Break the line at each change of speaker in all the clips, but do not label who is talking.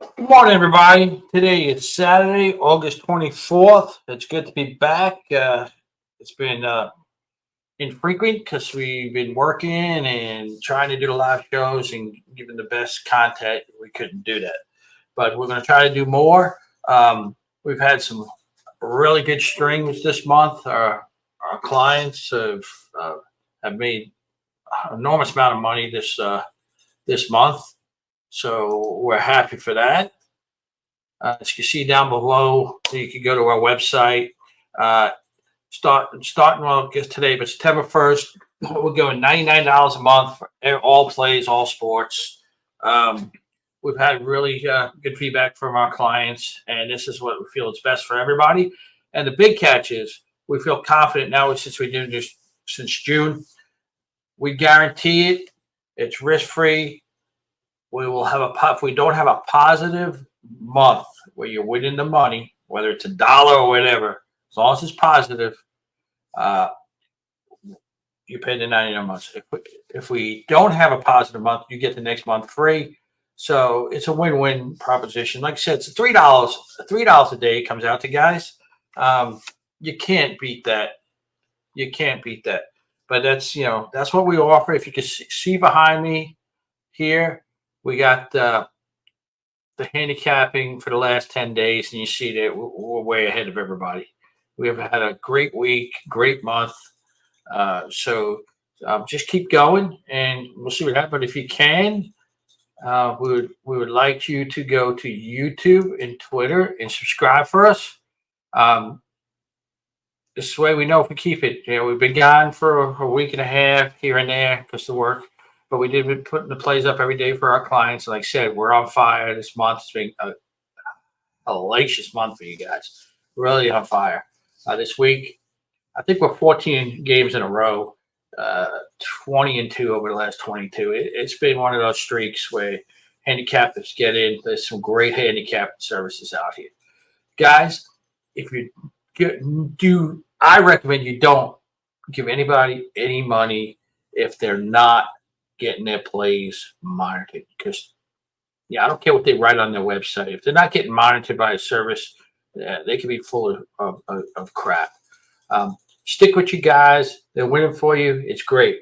Good morning, everybody. Today is Saturday, August 24th. It's good to be back. It's been infrequent because we've been working and trying to do the live shows and giving the best content. We couldn't do that, but we're going to try to do more. We've had some really good streams this month. Our clients have made an enormous amount of money this month, so we're happy for that. As you can see down below, you can go to our website. Uh, starting well, I guess today, but September 1st, we're going $99 a month for all plays, all sports. Um, we've had really good feedback from our clients, and this is what we feel is best for everybody. And the big catch is we feel confident now since we've been doing this since June. We guarantee it. It's risk free. We will have if we don't have a positive month where you're winning the money, whether it's a dollar or whatever, as long as it's positive, uh, you pay the 99 months. If we don't have a positive month, you get the next month free. So it's a win-win proposition. Like I said, it's $3. $3 a day comes out to guys. Um, you can't beat that. You can't beat that. But that's what we offer. If you can see behind me here, we got the handicapping for the last 10 days, and you see that we're way ahead of everybody. We have had a great week, great month. So just keep going, and we'll see what happens. But if you can, we would like you to go to YouTube and Twitter and subscribe for us. Um, this way we know if we keep it. We've been gone for a week and a half here and there because of work, but we did been putting the plays up every day for our clients. Like I said, we're on fire this month. It's been a hellacious month for you guys. Really on fire. This week, I think we're 14 games in a row, 20-2 over the last 22. It's been one of those streaks where handicappers get in. There's some great handicap services out here. Guys, if you do, I recommend you don't give anybody any money if they're not getting their plays monitored. Because, I don't care what they write on their website. If they're not getting monitored by a service, they can be full of crap. Stick with you guys. They're winning for you. It's great.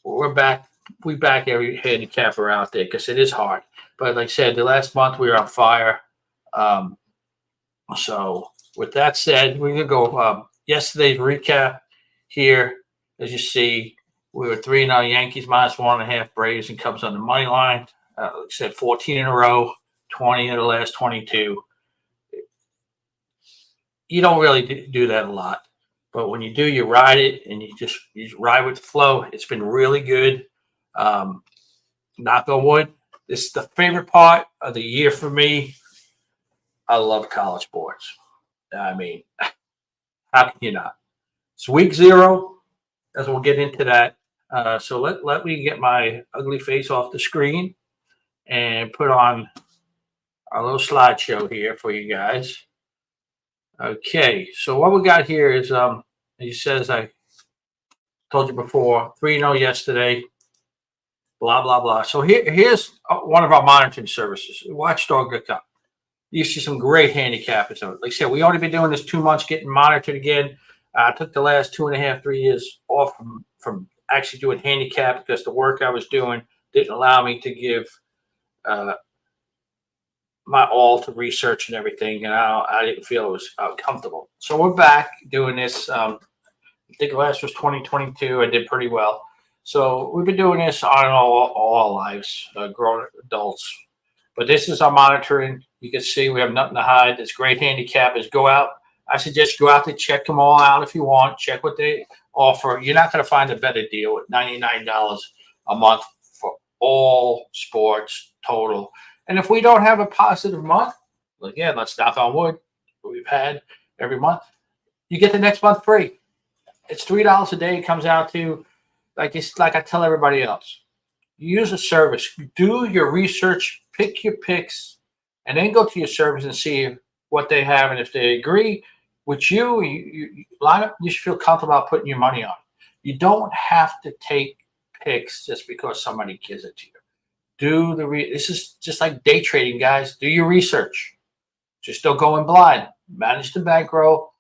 We're back. We back every handicapper out there because it is hard. But like I said, the last month we were on fire. So with that said, we're gonna go yesterday's recap here. As you see, we were 3-0 Yankees -1.5 Braves and Cubs on the money line. Like I said, 14 in a row, 20 in the last 22. You don't really do that a lot, but when you do, you ride it and you ride with the flow. It's been really good. Knock on wood. This is the favorite part of the year for me. I love college sports. I mean, how can you not? It's week 0, as we'll get into that. So let me get my ugly face off the screen and put on our little slideshow here for you guys. Okay, so what we got here is, as you said, as I told you before, 3-0 yesterday, blah, blah, blah. So here's one of our monitoring services, Watchdog.com. You see some great handicappers. Like I said, we only been doing this 2 months, getting monitored again. I took the last 2.5, 3 years off from actually doing handicap because the work I was doing didn't allow me to give my all to research and everything, and I didn't feel it was comfortable. So we're back doing this. I think the last was 2022. I did pretty well. So we've been doing this on all our lives, grown adults. But this is our monitoring. You can see we have nothing to hide. There's great handicappers. Go out. I suggest go out there, check them all out if you want. Check what they offer. You're not going to find a better deal at $99 a month for all sports total. And if we don't have a positive month, again, let's knock on wood, we've had every month, you get the next month free. It's $3 a day. It comes out to, like I tell everybody else, use a service, do your research, pick your picks, and then go to your service and see what they have. And if they agree with you line up, you should feel comfortable about putting your money on it. You don't have to take picks just because somebody gives it to you. This is just like day trading, guys. Do your research. Just don't go in blind. Manage the bankroll,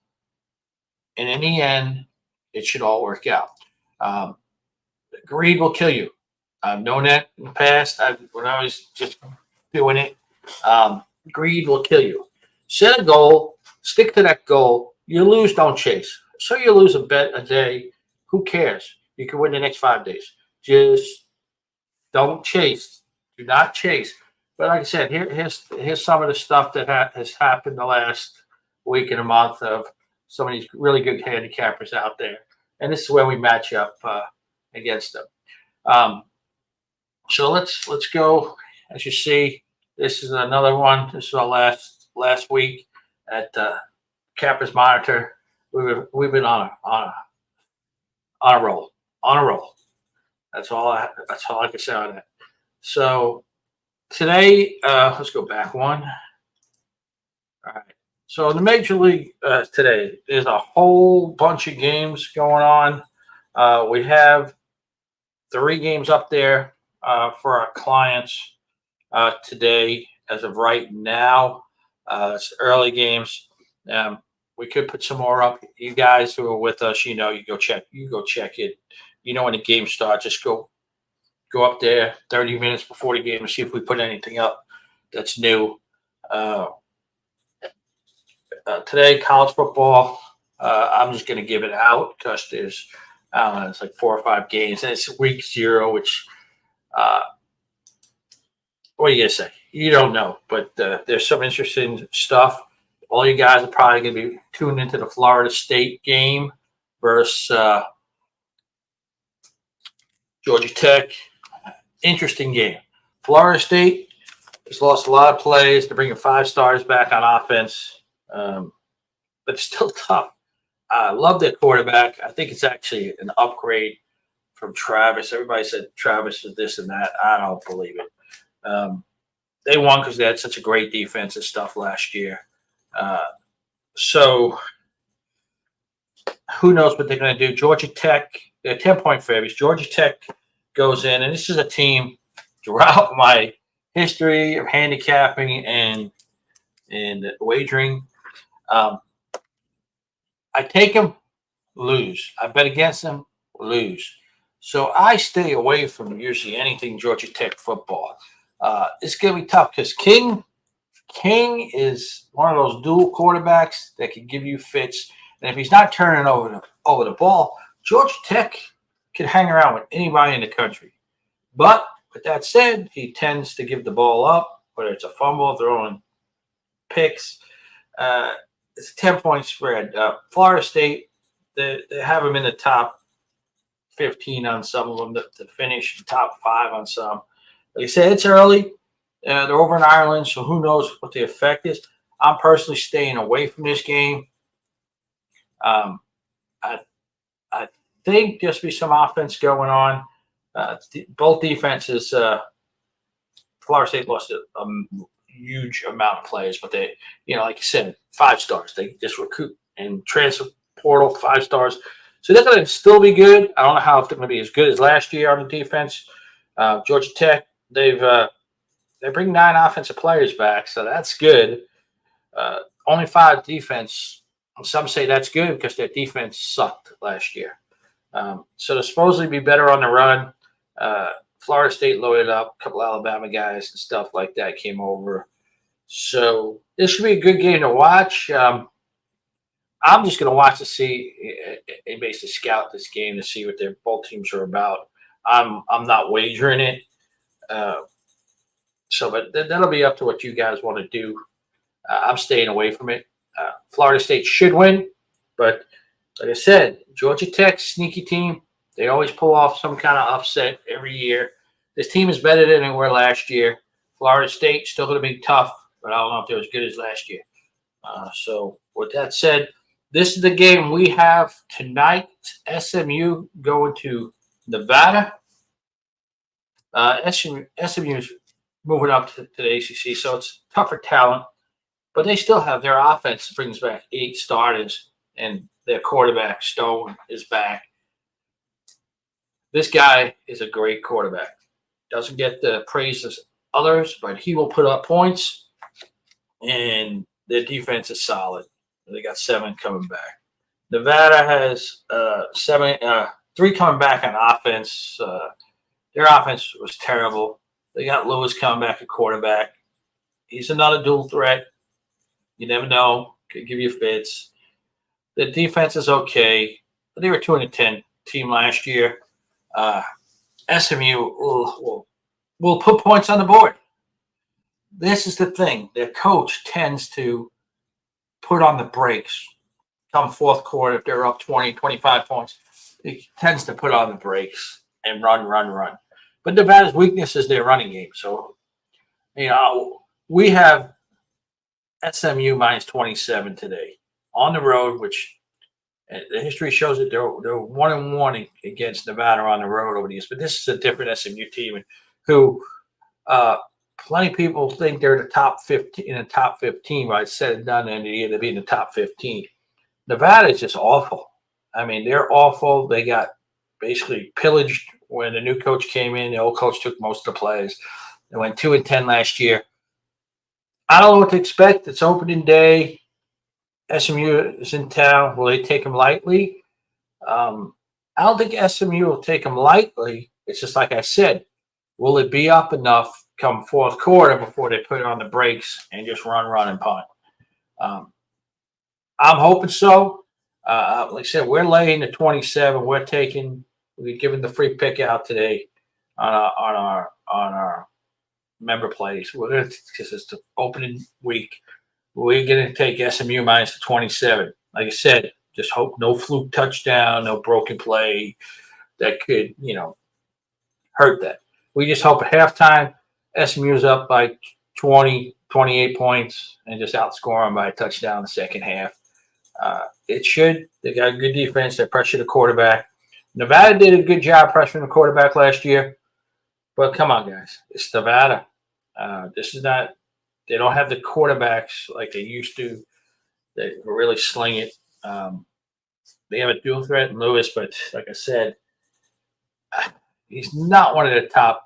and in the end, it should all work out. Um, Greed will kill you. I've known that in the past. When I was just doing it, um, greed will kill you. Set a goal, stick to that goal. You lose, don't chase. So you lose a bet a day. Who cares? You can win the next 5 days. Just don't chase. Do not chase. But like I said, here's some of the stuff that has happened the last week and a month of some of these really good handicappers out there, and this is where we match up against them. Um, so let's go. As you see, this is another one. This is our last week at Cappers Monitor. We've been on a roll, on a roll. That's all I can say on that. So today, let's go back one. All right. So in the Major League today, there's a whole bunch of games going on. We have 3 games up there for our clients today as of right now. It's early games. We could put some more up. You guys who are with us, you go check it. When the game starts, just go up there 30 minutes before the game and see if we put anything up that's new. Today, college football, I'm just going to give it out because there's, I don't know, it's like 4 or 5 games. And it's week 0, which, what are you going to say? You don't know. But there's some interesting stuff. All you guys are probably going to be tuned into the Florida State game versus Georgia Tech. Interesting game. Florida State has lost a lot of plays. They're bringing 5 stars back on offense. But it's still tough. I love their quarterback. I think it's actually an upgrade from Travis. Everybody said Travis was this and that. I don't believe it. They won because they had such a great defense and stuff last year. So who knows what they're going to do. Georgia Tech, they're 10-point favorites. Georgia Tech goes in, and this is a team throughout my history of handicapping and wagering. I take them, lose. I bet against them, lose. So I stay away from usually anything Georgia Tech football. It's going to be tough because King is one of those dual quarterbacks that can give you fits. And if he's not turning over the ball, Georgia Tech can hang around with anybody in the country. But with that said, he tends to give the ball up, whether it's a fumble, throwing picks. It's a 10-point spread. Florida State, they have them in the top 15 on some of them to finish, top 5 on some. Like I said, it's early. They're over in Ireland, so who knows what the effect is. I'm personally staying away from this game. I think there'll be some offense going on. Both defenses, Florida State lost a huge amount of players, but they, like you said, 5 stars. They just recruit and transfer portal 5 stars. So they're going to still be good. I don't know how if they're going to be as good as last year on the defense. Georgia Tech, they bring 9 offensive players back, so that's good. Only 5 defense. Some say that's good because their defense sucked last year. So they'll supposedly be better on the run. Florida State loaded up. A couple Alabama guys and stuff like that came over. So this should be a good game to watch. I'm just going to watch to see and basically scout this game to see what their both teams are about. I'm not wagering it. But that'll be up to what you guys want to do. I'm staying away from it. Florida State should win, but like I said, Georgia Tech, sneaky team. They always pull off some kind of upset every year. This team is better than they were last year. Florida State still going to be tough, but I don't know if they're as good as last year. So with that said, this is the game we have tonight. SMU going to Nevada. SMU is moving up to the ACC, so it's tougher talent. But they still have their offense brings back 8 starters, and their quarterback, Stone, is back. This guy is a great quarterback. Doesn't get the praise as others, but he will put up points, and their defense is solid. They got 7 coming back. Nevada has 3 coming back on offense. Their offense was terrible. They got Lewis coming back at quarterback. He's another dual threat. You never know. Could give you fits. The defense is okay. They were 2-10 team last year. SMU will put points on the board. This is the thing. Their coach tends to put on the brakes come fourth quarter if they're up 20, 25 points. He tends to put on the brakes and run. But Nevada's weakness is their running game. So, we have SMU minus 27 today on the road, which the history shows that they're 1-1 against Nevada on the road over the years. But this is a different SMU team who plenty of people think they're the top 15 in the top 15. But I said it done, and they'll be in the top 15. Nevada is just awful. I mean, they're awful. They got basically pillaged when the new coach came in. The old coach took most of the players. They went 2-10 last year. I don't know what to expect. It's opening day. SMU is in town. Will they take them lightly? I don't think SMU will take them lightly. It's just like I said. Will it be up enough come fourth quarter before they put it on the brakes and just run and punt? I'm hoping so. Like I said, we're laying the 27. We're giving the free pick out today on our member plays. Because it's the opening week. We're going to take SMU minus the 27. Like I said, just hope no fluke touchdown, no broken play that could, hurt that. We just hope at halftime SMU's up by 20, 28 points and just outscore them by a touchdown in the second half. It should. They got a good defense. They pressure the quarterback. Nevada did a good job pressuring the quarterback last year. But come on, guys. It's Nevada. This is not – they don't have the quarterbacks like they used to that really sling it. They have a dual threat in Lewis, but like I said, he's not one of the top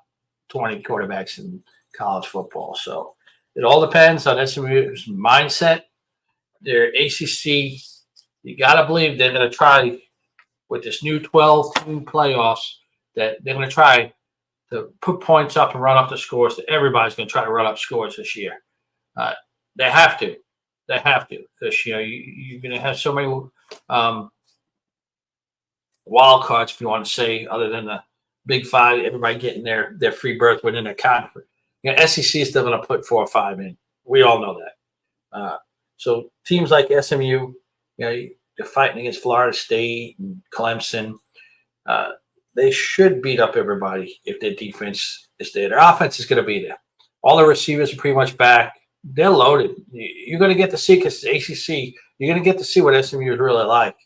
20 quarterbacks in college football. So it all depends on SMU's mindset. Their ACC, you got to believe they're going to try with this new 12-team playoffs that they're going to try to put points up and run up the scores. That everybody's going to try to run up scores this year. They have to. They have to because you're going to have so many wild cards, if you want to say, other than the Big Five. Everybody getting their free berth within their conference. SEC is still going to put 4 or 5 in. We all know that. So teams like SMU, they're fighting against Florida State and Clemson. They should beat up everybody if their defense is there. Their offense is going to be there. All the receivers are pretty much back. They're loaded. You're going to get to see, because it's ACC, you're going to get to see what SMU is really like.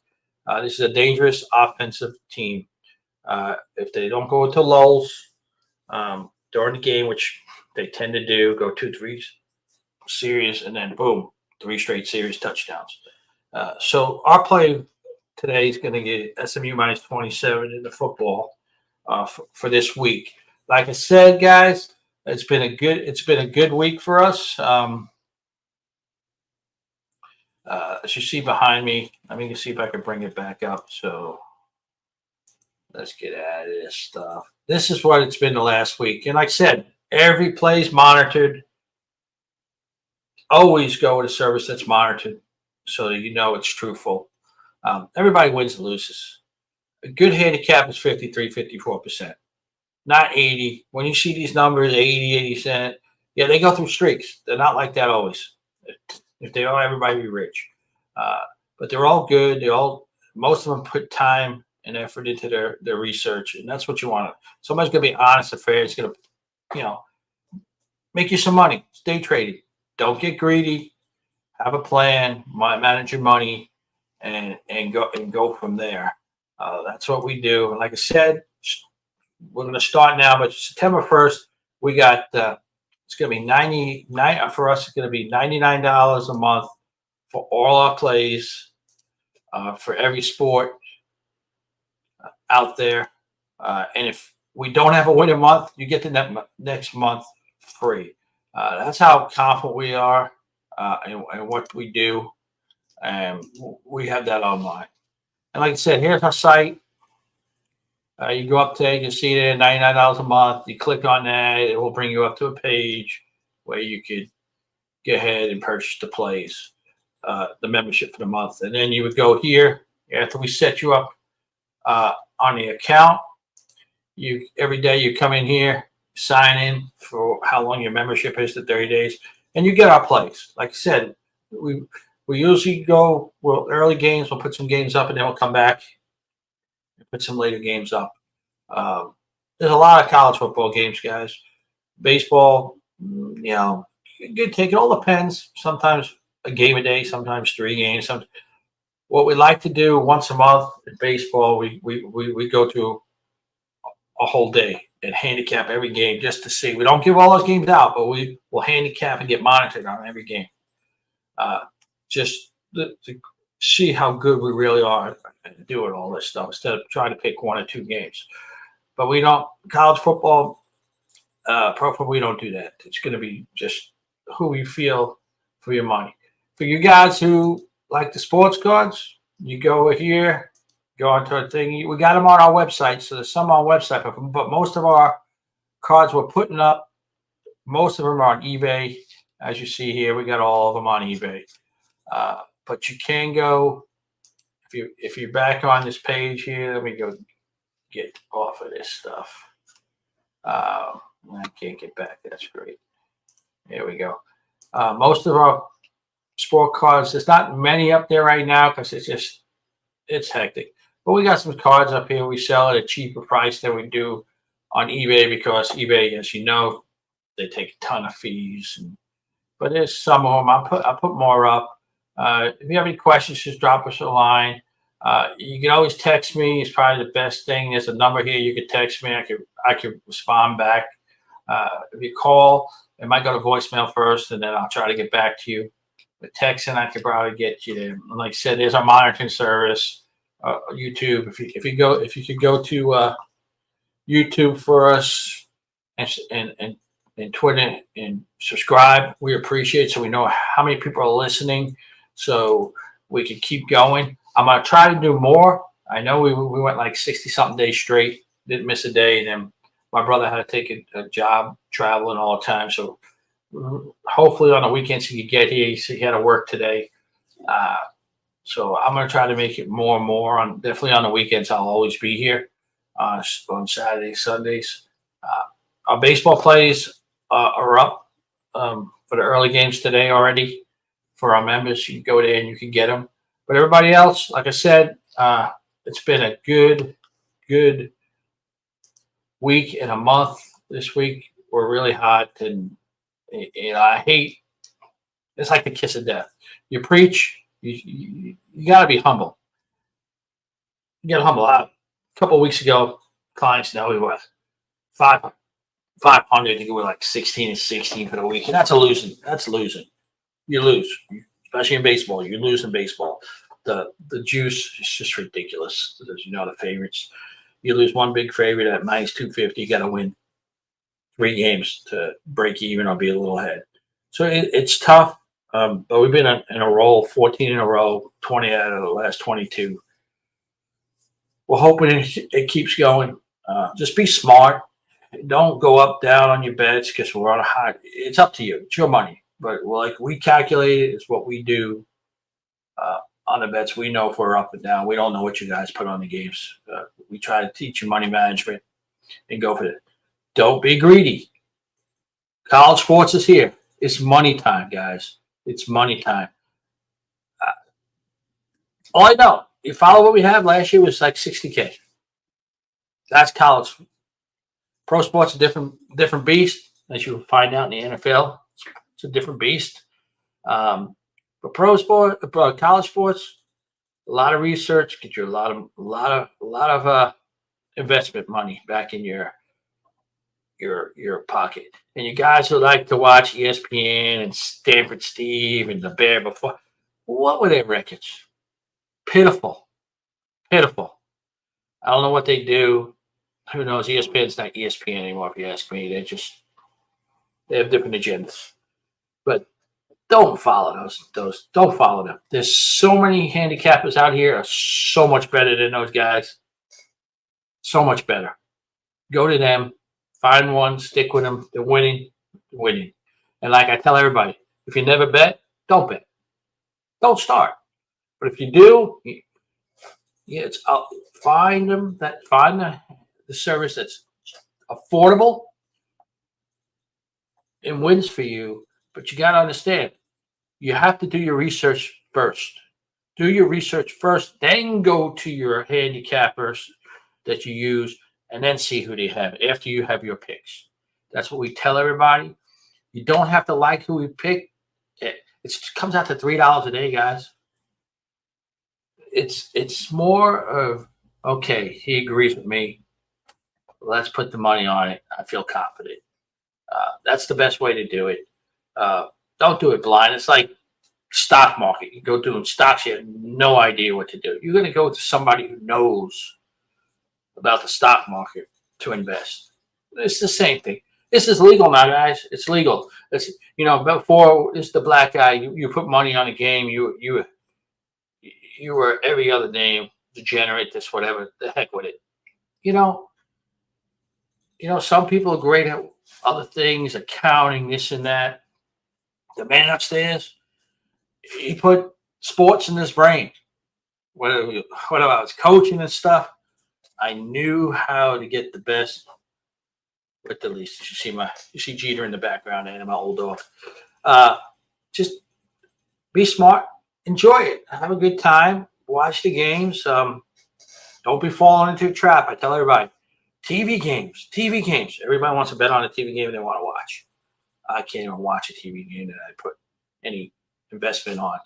This is a dangerous offensive team. If they don't go into lulls during the game, which they tend to do, go 2-3 series, and then boom, 3 straight series touchdowns. So our play today is going to get SMU minus 27 in the football for this week. Like I said, guys, it's been a good week for us. As you see behind me, let me see if I can bring it back up. So let's get out of this stuff. This is what it's been the last week. And like I said, every play is monitored. Always go with a service that's monitored so that it's truthful. Everybody wins and loses. A good handicap is 53, 54%. Not 80. When you see these numbers, 80 cent, yeah, they go through streaks. They're not like that always. If they are, everybody be rich. But they're all good. Most of them put time and effort into their research, and that's what you want. Somebody's going to be honest and fair. It's going to, make you some money. Stay trading. Don't get greedy. Have a plan. Manage your money, and go from there. That's what we do. And like I said, we're going to start now. But September 1st, we got. It's going to be $99 for us. It's going to be $99 a month for all our plays, for every sport out there. And if we don't have a winning month, you get the next month free. That's how confident we are in what we do, and we have that online. And like I said, here's our site. You go up there, you can see there, $99 a month. You click on that, it will bring you up to a page where you could go ahead and purchase the plays, the membership for the month. And then you would go here after we set you up on the account. You every day you come in here, sign in for how long your membership is, to 30 days, and you get our plays. Like I said, we usually go early games. We'll put some games up, and then we'll come back and put some later games up. There's a lot of college football games, guys. Baseball, you can take it. All depends. Sometimes a game a day, sometimes 3 games. What we like to do once a month in baseball, we go to a whole day and handicap every game just to see. We don't give all those games out, but we will handicap and get monitored on every game, just to see how good we really are at doing all this stuff instead of trying to pick 1 or 2 games. But we don't college football, pro football. We don't do that. It's going to be just who we feel for your money. For you guys who like the sports cards, you go over here. Go onto a thing. We got them on our website, so there's some on our website, but most of our cards we're putting up, most of them are on eBay. As you see here, we got all of them on eBay. But you can go, if you're back on this page here, let me go get off of this stuff. I can't get back. That's great. There we go. Most of our sport cards, there's not many up there right now because it's hectic. But we got some cards up here. We sell at a cheaper price than we do on eBay because eBay, as you know, they take a ton of fees. But there's some of them. I put more up. If you have any questions, just drop us a line. You can always text me. It's probably the best thing. There's a number here. You can text me. I can respond back. If you call, it might go to voicemail first, and then I'll try to get back to you. But texting, I could probably get you there. And like I said, there's our monitoring service. YouTube. If you could go to YouTube for us and Twitter and subscribe, we appreciate it, so we know how many people are listening, so we can keep going. I'm gonna try to do more. I know we went like 60-something days straight, didn't miss a day. And then my brother had to take a job traveling all the time, so hopefully on the weekends he could get here. He had to work today. So I'm going to try to make it more and more. Definitely on the weekends, I'll always be here on Saturdays, Sundays. Our baseball plays are up for the early games today already for our members. You can go there and you can get them. But everybody else, like I said, it's been a good week and a month. This week we're really hot, and I hate. It's like the kiss of death. You preach. You got to be humble. You got to humble out. A couple of weeks ago, clients know we were 500. I think we were like 16-16 for the week, and that's losing. You lose, especially in baseball. You lose in baseball. The juice is just ridiculous. As you know, the favorites. You lose one big favorite at -250. You got to win 3 games to break even or be a little ahead. So it's tough. But we've been in a roll, 14 in a row, 20 out of the last 22. We're hoping it keeps going. Just be smart. Don't go up, down on your bets because we're on a high. It's up to you. It's your money. But like we calculate it, it's what we do on the bets. We know if we're up and down. We don't know what you guys put on the games. We try to teach you money management and go for it. Don't be greedy. College sports is here. It's money time, guys. It's money time. All I know, you follow what we had last year was like 60K. That's college. Pro sports a different beast, as you'll find out in the NFL. It's a different beast. But college sports, a lot of research, get you a lot of investment money back in your pocket. And you guys who like to watch ESPN and Stanford Steve and the Bear before, what were their records? Pitiful. I don't know what they do. Who knows? ESPN's not ESPN anymore, if you ask me. They have different agendas. But don't follow those. Don't follow them. There's so many handicappers out here are so much better than those guys. So much better. Go to them. Find one. Stick with them. They're winning. They're winning. And like I tell everybody, if you never bet, don't bet. Don't start. But if you do, yeah, it's find them. Find the service that's affordable and wins for you. But you got to understand, you have to do your research first. Do your research first, then go to your handicappers that you use, and then see who they have after you have your picks. That's what we tell everybody. You don't have to like who we pick. It comes out to $3 a day, guys. It's more of, okay, he agrees with me. Let's put the money on it. I feel confident. That's the best way to do it. Don't do it blind. It's like stock market. You go doing stocks, you have no idea what to do. You're going to go to somebody who knows about the stock market to invest. It's the same thing. This is legal now, guys. It's legal. It's, before it's the black guy. You put money on a game. You were every other name, degenerate, this, whatever. The heck with it. Some people are great at other things, accounting, this and that. The man upstairs, he put sports in his brain. Whatever I was coaching and stuff, I knew how to get the best with the least. You see Jeter in the background and my old dog. Just be smart, enjoy it, have a good time, watch the games. Don't be falling into a trap. I tell everybody, TV games. Everybody wants to bet on a TV game they want to watch. I can't even watch a TV game that I put any investment on.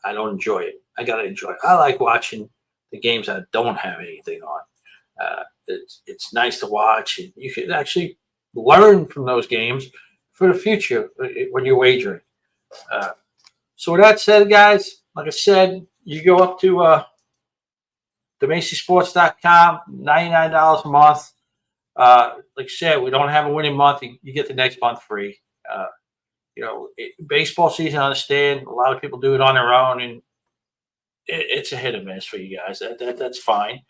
I don't enjoy it. I got to enjoy it. I like watching the games that don't have anything on. It's nice to watch. And you can actually learn from those games for the future when you're wagering. So with that said, guys, like I said, you go up to themacysports.com, $99 a month. Like I said, we don't have a winning month. You get the next month free. Baseball season, I understand. A lot of people do it on their own, and it's a hit or miss for you guys. That's fine.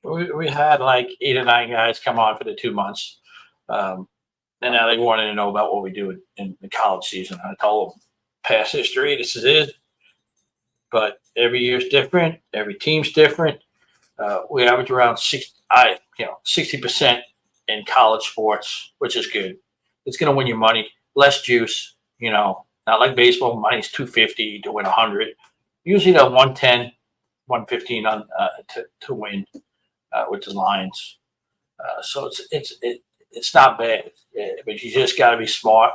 We had like 8 or 9 guys come on for the 2 months. And now they wanted to know about what we do in the college season. I told them, past history, this is it. But every year's different. Every team's different. We average around 60% in college sports, which is good. It's going to win you money. Less juice, not like baseball. Money's $250 to win 100. Usually the 110, 115 on to win with the lines. So it's not bad, but you just got to be smart.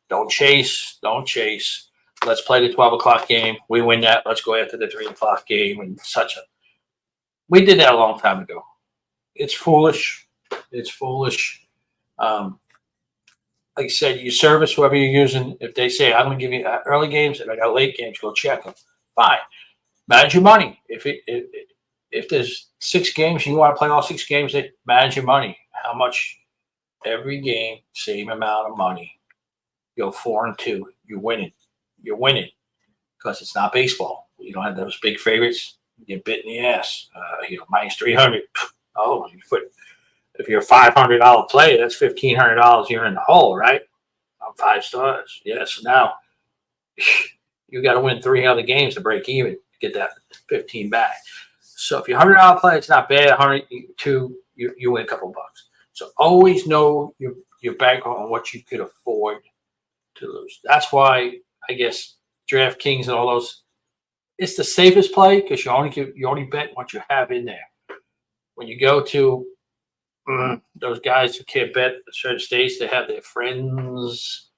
Don't chase. Let's play the 12 o'clock game. We win that. Let's go after the 3 o'clock game and such. We did that a long time ago. It's foolish. Like I said, you service whoever you're using. If they say, I'm going to give you early games and I got late games, go check them. Fine. Manage your money. If there's 6 games and you want to play all 6 games, manage your money. How much every game, same amount of money. You go 4-2. You're winning because it's not baseball. You don't have those big favorites. You get bit in the ass. Minus 300. Oh, if you're a $500 player, that's $1,500 you're in the hole, right? On 5 stars. Yeah, so now you got to win 3 other games to break even to get that 15 back. So if you're a $100 player, it's not bad. 102, you win a couple bucks. So always know your bankroll and what you could afford to lose. That's why I guess DraftKings and all those, it's the safest play because you only bet what you have in there. When you go to those guys who can't bet at certain states, they have their friends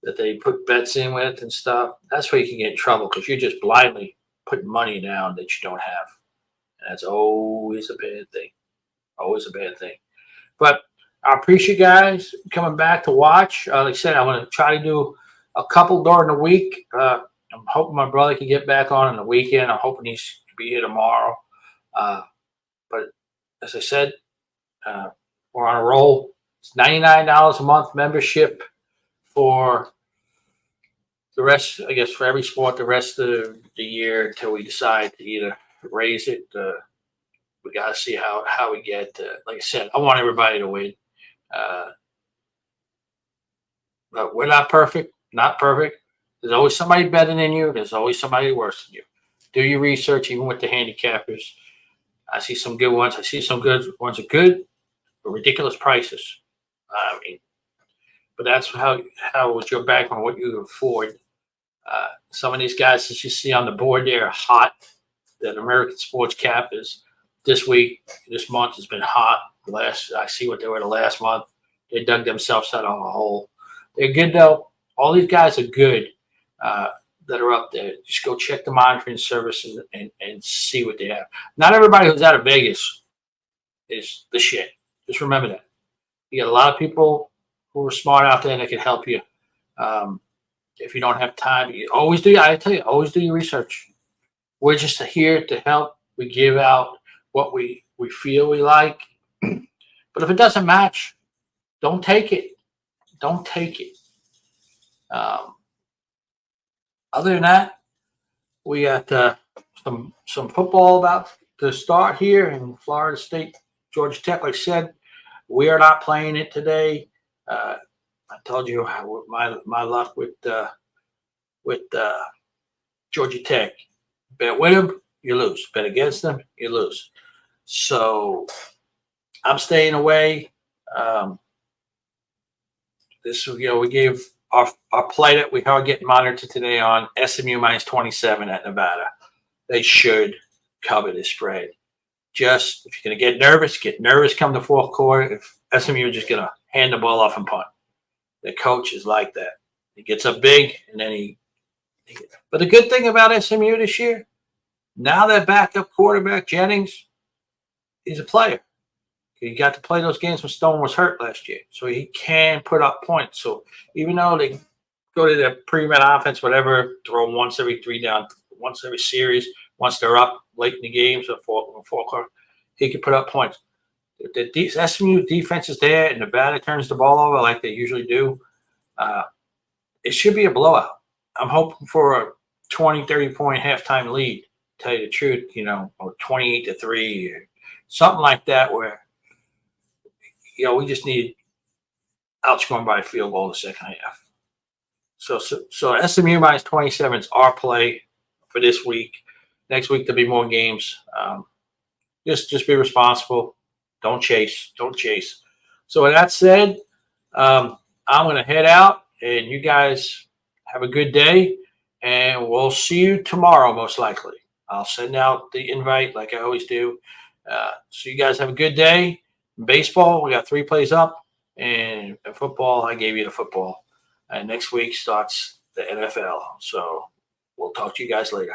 that they put bets in with and stuff. That's where you can get in trouble because you're just blindly putting money down that you don't have. And that's always a bad thing. Always a bad thing. But I appreciate you guys coming back to watch. Like I said, I'm going to try to do a couple during the week. I'm hoping my brother can get back on the weekend. I'm hoping he's be here tomorrow. But as I said, we're on a roll. It's $99 a month membership for the rest, I guess, for every sport the rest of the year until we decide to either raise it. We got to see how we get. Like I said, I want everybody to win. Uh, but we're not perfect. Not perfect. There's always somebody better than you. There's always somebody worse than you. Do your research, even with the handicappers. I see some good ones. I see some good ones are good, but ridiculous prices. I mean, but that's how with your background, what you can afford. Some of these guys that you see on the board there are hot. That American Sports Cap is this week, this month has been hot. I see what they were the last month. They dug themselves out of a hole. They're good though. All these guys are good that are up there. Just go check the monitoring services and see what they have. Not everybody who's out of Vegas is the shit. Just remember that. You got a lot of people who are smart out there that can help you. If you don't have time, you always do. I tell you, always do your research. We're just here to help. We give out what we feel we like. But if it doesn't match, don't take it. Don't take it. Other than that, we got some football about to start here in Florida State, Georgia Tech. Like I said, we are not playing it today. I told you my luck with Georgia Tech. Bet with them, you lose. Bet against them, you lose. So I'm staying away. We gave our play that we are getting monitored today on SMU minus 27 at Nevada. They should cover the spread. Just if you're going to get nervous come the fourth quarter. If SMU is just going to hand the ball off and punt. The coach is like that. He gets up big and then but the good thing about SMU this year, now that backup quarterback Jennings, he's a player. He got to play those games when Stone was hurt last year, so he can put up points. So even though they go to the pre-med offense, whatever, throw once every once every series, once they're up late in the games or four quarter, he can put up points. If the SMU defense is there and Nevada turns the ball over like they usually do, it should be a blowout. I'm hoping for a 20, 30-point halftime lead, to tell you the truth, or 28-3 or something like that where, we just need outscored by a field goal in the second half. So SMU minus 27 is our play for this week. Next week, there'll be more games. Just be responsible. Don't chase. So with that said, I'm going to head out, and you guys have a good day, and we'll see you tomorrow most likely. I'll send out the invite like I always do. So you guys have a good day. Baseball, we got 3 plays up, and football, I gave you the football. And next week starts the NFL. So we'll talk to you guys later.